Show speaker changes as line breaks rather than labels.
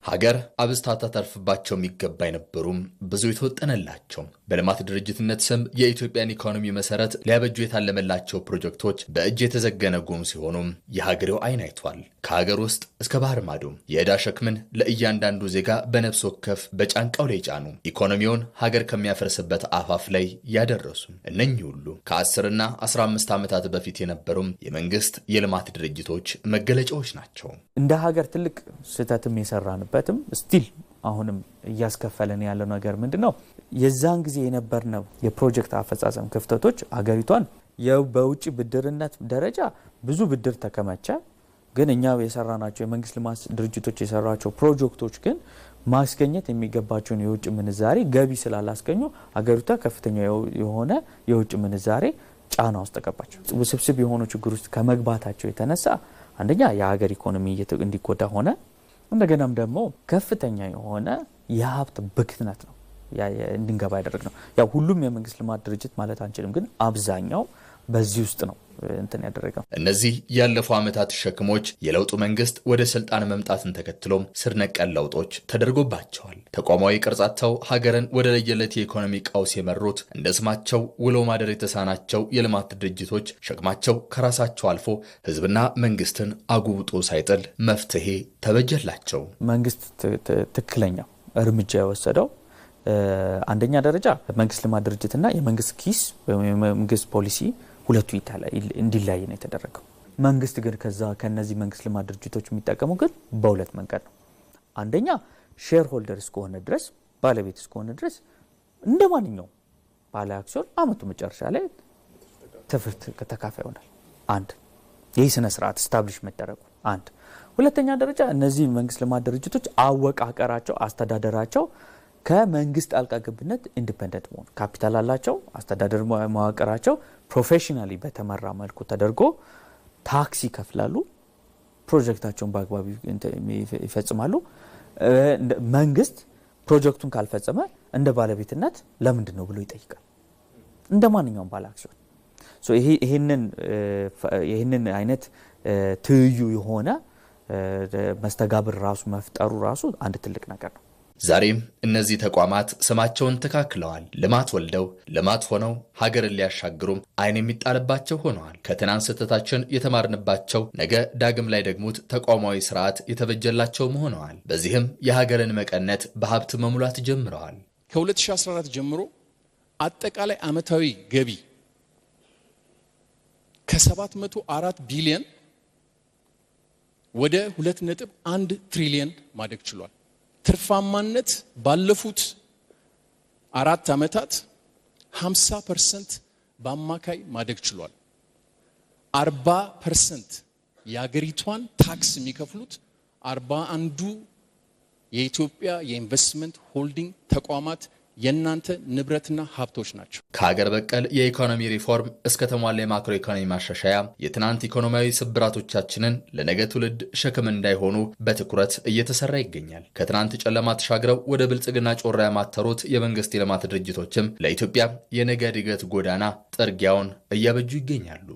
ሀገር አብስታ ታተርፍባቸው የሚገባ የነበሩም ብዙ የተወጠነላቸው በልማት ድርጅትነት ስም የኢትዮጵያን ኢኮኖሚ መሰረት ሊያበጁ የታለመላቸው ፕሮጀክቶች በእጅ የተዘገነጉም ሲሆኑ የሀገሬው አይን አይቷል። ከሀገር ውስጥ እስከ ባህር ማዶ የዕዳ ሸክምን ለእያንዳንዱ ዜጋ በነፍስ ወከፍ በጫንቃው ላይ ጫኑ። ኢኮኖሚውን ሀገር ከሚያፈርስበት አፋፍ ላይ ያደረሱ እነኚህ ሁሉ ከ10ና 15 ዓመታት በፊት የነበሩም የመንግስት የልማት ድርጅቶች መገለጫዎች ናቸው።
እንደ ሀገር ትልቅ ስህተትም የሰራንበትም ስቲል አሁንም እያስከፈለን ያለው ነገር ምንድነው? የዛን ጊዜ የነበርነው የፕሮጀክት አፈጻጸም ክፍተቶች አገሪቷን በውጭ ብድርነት ደረጃ ብዙ ብድር ተከመቸ። ግን እኛ የሰራናቸው የመንግስት ልማት ድርጅቶች የሰራቸው ፕሮጀክቶች ግን ማስገኘት የሚገባቸውን የውጭ ምንዛሬ ገቢ ስላላስገኙ አገሪቷ ከፍተኛ የሆነ የውጭ ምንዛሬ ጫና ውስጥ ተገባች። ውስብስብ የሆኑ ችግር ውስጥ ከመግባታቸው የተነሳ አንደኛ የሀገር ኢኮኖሚ እንዲጎዳ ሆነ። እንደገናም ደግሞ ከፍተኛ የሆነ የሀብት ብክነት ነው እንድንገባ ያደረግነው። ያው ሁሉም የመንግስት ልማት ድርጅት ማለት አንችልም፣ ግን አብዛኛው በዚህ ውስጥ ነው እንትን ያደረገው።
እነዚህ ያለፉ ዓመታት ሸክሞች የለውጡ መንግስት ወደ ስልጣን መምጣትን ተከትሎም ስር ነቀል ለውጦች ተደርጎባቸዋል። ተቋማዊ ቅርጻቸው ሀገርን ወደ ለየለት የኢኮኖሚ ቀውስ የመሩት እንደ ስማቸው ውሎ ማደር የተሳናቸው የልማት ድርጅቶች ሸክማቸው ከራሳቸው አልፎ ህዝብና መንግስትን አጉብጦ ሳይጥል መፍትሄ ተበጀላቸው።
መንግስት ትክክለኛው እርምጃ የወሰደው አንደኛ ደረጃ መንግስት ልማት ድርጅትና የመንግስት ኪስ ወይም የመንግስት ፖሊሲ ሁለቱ እንዲለያይ ነው የተደረገው። መንግስት ግን ከነዚህ መንግስት ልማት ድርጅቶች የሚጠቀሙ ግን በሁለት መንገድ ነው። አንደኛ ሼር ሆልደር እስከሆነ ድረስ ባለቤት እስከሆነ ድረስ እንደማንኛውም ባለ አክሲዮን አመቱ መጨረሻ ላይ ትርፍ ተካፋይ ይሆናል። አንድ ይህ ስነ ስርዓት ስታብሊሽ መደረጉ አንድ። ሁለተኛ ደረጃ እነዚህ መንግስት ልማት ድርጅቶች አወቃቀራቸው አስተዳደራቸው ከመንግስት ጣልቃ ገብነት ኢንዲፔንደንት መሆን ካፒታል አላቸው። አስተዳደር መዋቅራቸው ፕሮፌሽናሊ በተመራ መልኩ ተደርጎ ታክስ ይከፍላሉ፣ ፕሮጀክታቸውን በአግባቡ ይፈጽማሉ። መንግስት ፕሮጀክቱን ካልፈጸመ እንደ ባለቤትነት ለምንድን ነው ብሎ ይጠይቃል እንደማንኛውም ባለ አክሲዮን። ይሄንን አይነት ትይዩ የሆነ መስተጋብር ራሱ መፍጠሩ ራሱ አንድ ትልቅ ነገር ነው።
ዛሬም እነዚህ ተቋማት ስማቸውን ተካክለዋል። ልማት ወልደው ልማት ሆነው ሀገርን ሊያሻግሩም አይን የሚጣልባቸው ሆነዋል። ከትናንት ስህተታችን የተማርንባቸው ነገ ዳግም ላይ ደግሞት ተቋማዊ ስርዓት የተበጀላቸውም ሆነዋል። በዚህም የሀገርን መቀነት በሀብት መሙላት ጀምረዋል።
ከ2014 ጀምሮ አጠቃላይ አመታዊ ገቢ ከ704 ቢሊዮን ወደ 2.1 ትሪሊዮን ማደግ ችሏል። ትርፋማነት ባለፉት 4 ዓመታት 50% በአማካይ ማደግ ችሏል። 40% የአገሪቷን ታክስ የሚከፍሉት 41ዱ የኢትዮጵያ የኢንቨስትመንት ሆልዲንግ ተቋማት የናንተ ንብረትና ሀብቶች ናቸው።
ከሀገር በቀል የኢኮኖሚ ሪፎርም እስከ ተሟላ የማክሮ ኢኮኖሚ ማሻሻያ የትናንት ኢኮኖሚያዊ ስብራቶቻችንን ለነገ ትውልድ ሸክም እንዳይሆኑ በትኩረት እየተሰራ ይገኛል። ከትናንት ጨለማ ተሻግረው ወደ ብልጽግና ጮራ ያማተሩት የመንግስት የልማት ድርጅቶችም ለኢትዮጵያ የነገ እድገት ጎዳና ጥርጊያውን እያበጁ ይገኛሉ።